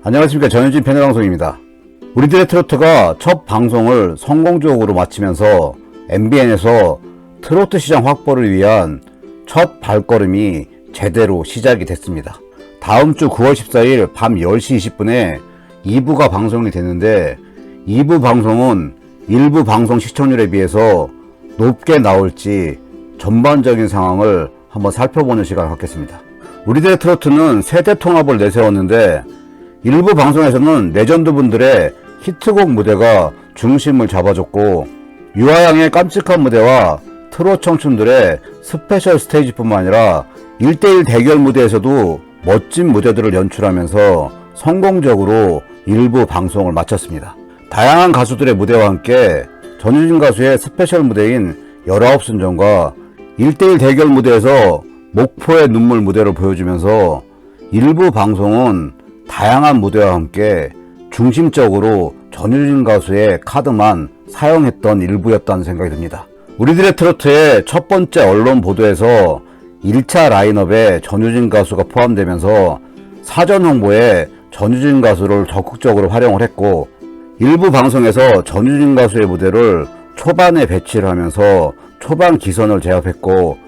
안녕하십니까. 전현진 패널방송입니다. 우리들의 트로트가 첫 방송을 성공적으로 마치면서 MBN에서 트로트 시장 확보를 위한 첫 발걸음이 제대로 시작이 됐습니다. 다음 주 9월 14일 밤 10시 20분에 2부가 방송이 됐는데 2부 방송은 1부 방송 시청률에 비해서 높게 나올지 전반적인 상황을 한번 살펴보는 시간을 갖겠습니다. 우리들의 트로트는 세대 통합을 내세웠는데 일부 방송에서는 레전드 분들의 히트곡 무대가 중심을 잡아줬고 유아양의 깜찍한 무대와 트롯 청춘들의 스페셜 스테이지뿐만 아니라 1대1 대결 무대에서도 멋진 무대들을 연출하면서 성공적으로 일부 방송을 마쳤습니다. 다양한 가수들의 무대와 함께 전유진 가수의 스페셜 무대인 19순정과 1대1 대결 무대에서 목포의 눈물 무대를 보여주면서 일부 방송은 다양한 무대와 함께 중심적으로 전유진 가수의 카드만 사용했던 일부였다는 생각이 듭니다. 우리들의 트로트의 첫 번째 언론 보도에서 1차 라인업에 전유진 가수가 포함되면서 사전 홍보에 전유진 가수를 적극적으로 활용을 했고 일부 방송에서 전유진 가수의 무대를 초반에 배치를 하면서 초반 기선을 제압했고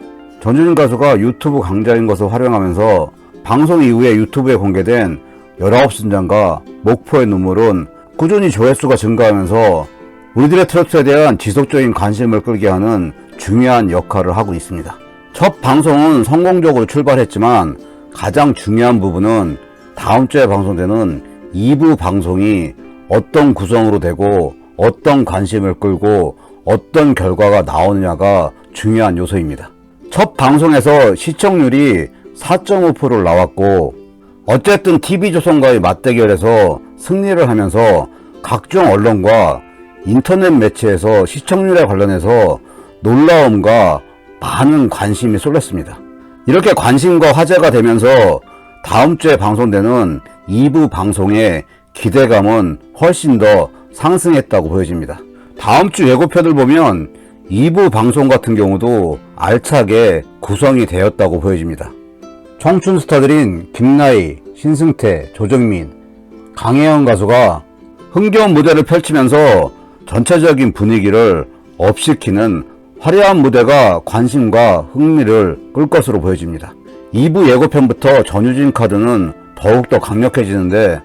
전유진 가수가 유튜브 강자인 것을 활용하면서 방송 이후에 유튜브에 공개된 19순정과 목포의 눈물은 꾸준히 조회수가 증가하면서 우리들의 트로트에 대한 지속적인 관심을 끌게 하는 중요한 역할을 하고 있습니다. 첫 방송은 성공적으로 출발했지만 가장 중요한 부분은 다음 주에 방송되는 2부 방송이 어떤 구성으로 되고 어떤 관심을 끌고 어떤 결과가 나오느냐가 중요한 요소입니다. 첫 방송에서 시청률이 4.5%를 나왔고 어쨌든 TV조선과의 맞대결에서 승리를 하면서 각종 언론과 인터넷 매체에서 시청률에 관련해서 놀라움과 많은 관심이 쏠렸습니다. 이렇게 관심과 화제가 되면서 다음 주에 방송되는 2부 방송의 기대감은 훨씬 더 상승했다고 보여집니다. 다음 주 예고편을 보면 2부 방송 같은 경우도 알차게 구성이 되었다고 보여집니다. 청춘 스타들인 김나희, 신승태, 조정민, 강혜영 가수가 흥겨운 무대를 펼치면서 전체적인 분위기를 업시키는 화려한 무대가 관심과 흥미를 끌 것으로 보여집니다. 2부 예고편부터 전유진 카드는 더욱더 강력해지는데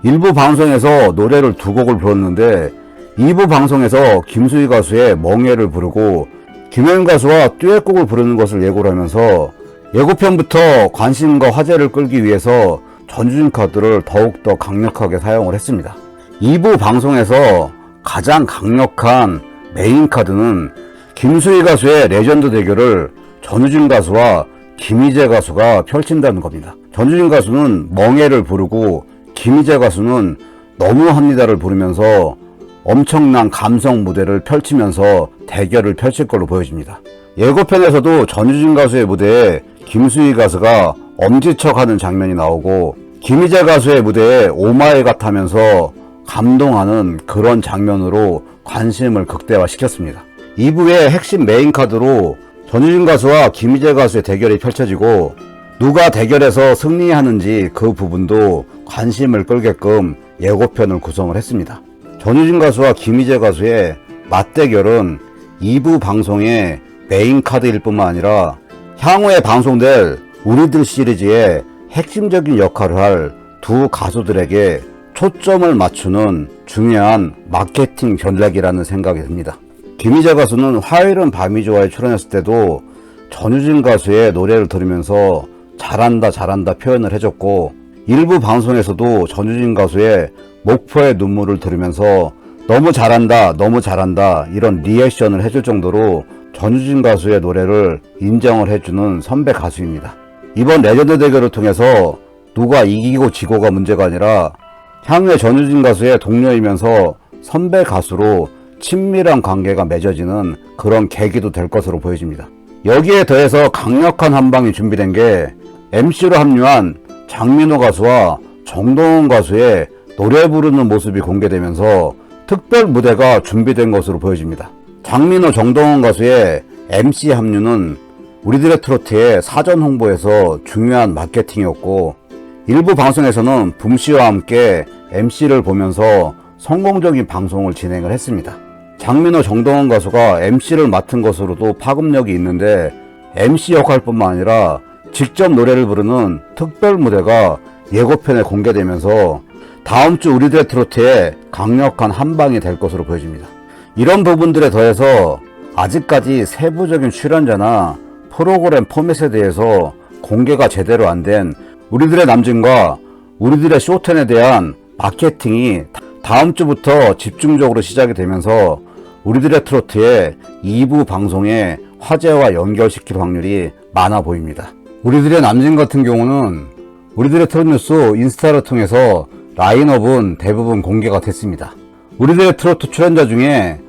1부 방송에서 노래를 2곡을 불렀는데 2부 방송에서 김수희 가수의 멍해를 부르고 김혜은 가수와 듀엣곡을 부르는 것을 예고를 하면서 예고편부터 관심과 화제를 끌기 위해서 전유진 카드를 더욱더 강력하게 사용을 했습니다. 2부 방송에서 가장 강력한 메인 카드는 김수희 가수의 레전드 대결을 전유진 가수와 김희재 가수가 펼친다는 겁니다. 전유진 가수는 멍해를 부르고 김희재 가수는 너무합니다를 부르면서 엄청난 감성 무대를 펼치면서 대결을 펼칠 걸로 보여집니다. 예고편에서도 전유진 가수의 무대에 김수희 가수가 엄지척하는 장면이 나오고 김희재 가수의 무대에 오마이갓 하면서 감동하는 그런 장면으로 관심을 극대화시켰습니다. 2부의 핵심 메인 카드로 전유진 가수와 김희재 가수의 대결이 펼쳐지고 누가 대결에서 승리하는지 그 부분도 관심을 끌게끔 예고편을 구성을 했습니다. 전유진 가수와 김희재 가수의 맞대결은 2부 방송의 메인 카드일 뿐만 아니라 향후에 방송될 우리들 시리즈의 핵심적인 역할을 할 두 가수들에게 초점을 맞추는 중요한 마케팅 전략이라는 생각이 듭니다. 김희재 가수는 화요일은 밤이 좋아에 출연했을 때도 전유진 가수의 노래를 들으면서 잘한다 잘한다 표현을 해줬고 일부 방송에서도 전유진 가수의 목포의 눈물을 들으면서 너무 잘한다 너무 잘한다 이런 리액션을 해줄 정도로 전유진 가수의 노래를 인정을 해주는 선배 가수입니다. 이번 레전드 대결을 통해서 누가 이기고 지고가 문제가 아니라 향후에 전유진 가수의 동료이면서 선배 가수로 친밀한 관계가 맺어지는 그런 계기도 될 것으로 보여집니다. 여기에 더해서 강력한 한방이 준비된 게 MC로 합류한 장민호 가수와 정동원 가수의 노래 부르는 모습이 공개되면서 특별 무대가 준비된 것으로 보여집니다. 장민호, 정동원 가수의 MC 합류는 우리들의 트로트의 사전 홍보에서 중요한 마케팅이었고 일부 방송에서는 붐씨와 함께 MC를 보면서 성공적인 방송을 진행을 했습니다. 장민호, 정동원 가수가 MC를 맡은 것으로도 파급력이 있는데 MC 역할뿐만 아니라 직접 노래를 부르는 특별 무대가 예고편에 공개되면서 다음 주 우리들의 트로트에 강력한 한방이 될 것으로 보여집니다. 이런 부분들에 더해서 아직까지 세부적인 출연자나 프로그램 포맷에 대해서 공개가 제대로 안 된 우리들의 남진과 우리들의 쇼텐에 대한 마케팅이 다음 주부터 집중적으로 시작이 되면서 우리들의 트로트의 2부 방송에 화제와 연결시킬 확률이 많아 보입니다. 우리들의 남진 같은 경우는 우리들의 트롯뉴스 인스타를 통해서 라인업은 대부분 공개가 됐습니다. 우리들의 트로트 출연자 중에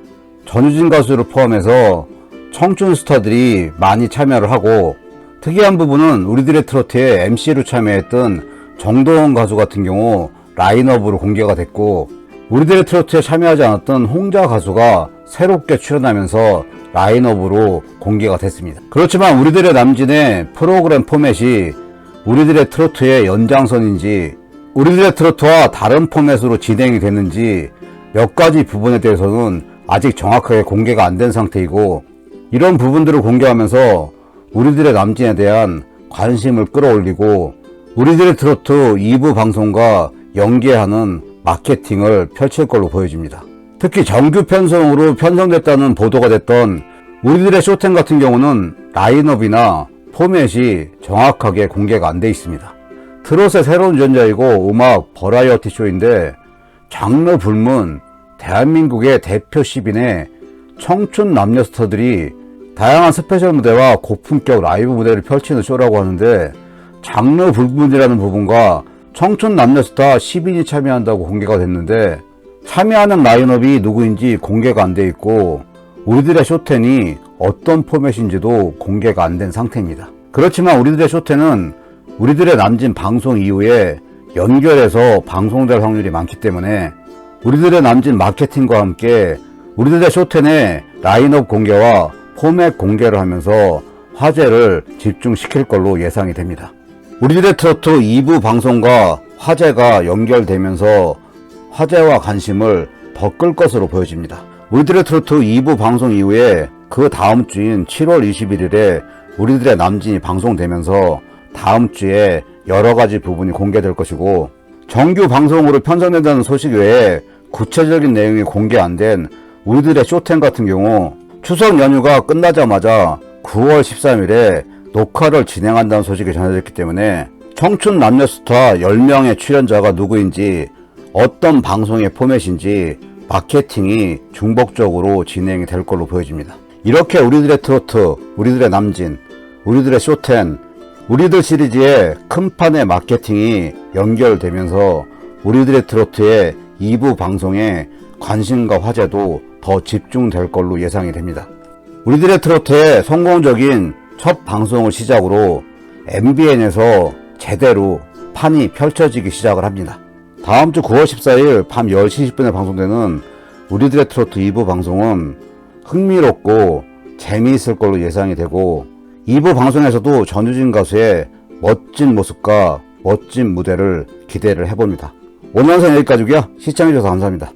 전유진 가수를 포함해서 청춘 스타들이 많이 참여를 하고, 특이한 부분은 우리들의 트로트에 MC로 참여했던 정동원 가수 같은 경우 라인업으로 공개가 됐고, 우리들의 트로트에 참여하지 않았던 홍자 가수가 새롭게 출연하면서 라인업으로 공개가 됐습니다. 그렇지만 우리들의 남진의 프로그램 포맷이 우리들의 트로트의 연장선인지 우리들의 트로트와 다른 포맷으로 진행이 됐는지 몇 가지 부분에 대해서는 아직 정확하게 공개가 안 된 상태이고, 이런 부분들을 공개하면서 우리들의 남진에 대한 관심을 끌어올리고 우리들의 트로트 2부 방송과 연계하는 마케팅을 펼칠 걸로 보여집니다. 특히 정규 편성으로 편성됐다는 보도가 됐던 우리들의 쇼텐 같은 경우는 라인업이나 포맷이 정확하게 공개가 안 돼 있습니다. 트롯의 새로운 유전자이고 음악 버라이어티 쇼인데 장르 불문 대한민국의 대표 10인의 청춘 남녀 스타들이 다양한 스페셜 무대와 고품격 라이브 무대를 펼치는 쇼라고 하는데, 장르 불문이라는 부분과 청춘 남녀 스타 10인이 참여한다고 공개가 됐는데 참여하는 라인업이 누구인지 공개가 안 돼 있고 우리들의 쇼텐이 어떤 포맷인지도 공개가 안 된 상태입니다. 그렇지만 우리들의 쇼텐은 우리들의 남진 방송 이후에 연결해서 방송될 확률이 많기 때문에 우리들의 남진 마케팅과 함께 우리들의 쇼텐의 라인업 공개와 포맷 공개를 하면서 화제를 집중시킬 걸로 예상이 됩니다. 우리들의 트로트 2부 방송과 화제가 연결되면서 화제와 관심을 더 끌 것으로 보여집니다. 우리들의 트로트 2부 방송 이후에 그 다음 주인 7월 21일에 우리들의 남진이 방송되면서 다음 주에 여러 가지 부분이 공개될 것이고, 정규 방송으로 편성된다는 소식 외에 구체적인 내용이 공개 안 된 우리들의 쇼텐 같은 경우 추석 연휴가 끝나자마자 9월 13일에 녹화를 진행한다는 소식이 전해졌기 때문에 청춘 남녀 스타 10명의 출연자가 누구인지 어떤 방송의 포맷인지 마케팅이 중복적으로 진행이 될 걸로 보여집니다. 이렇게 우리들의 트로트, 우리들의 남진, 우리들의 쇼텐, 우리들 시리즈의 큰 판의 마케팅이 연결되면서 우리들의 트로트의 2부 방송에 관심과 화제도 더 집중될 걸로 예상이 됩니다. 우리들의 트로트의 성공적인 첫 방송을 시작으로 MBN에서 제대로 판이 펼쳐지기 시작을 합니다. 다음 주 9월 14일 밤 10시 20분에 방송되는 우리들의 트로트 2부 방송은 흥미롭고 재미있을 걸로 예상이 되고, 2부 방송에서도 전유진 가수의 멋진 모습과 멋진 무대를 기대를 해봅니다. 오늘 영상 여기까지고요. 시청해주셔서 감사합니다.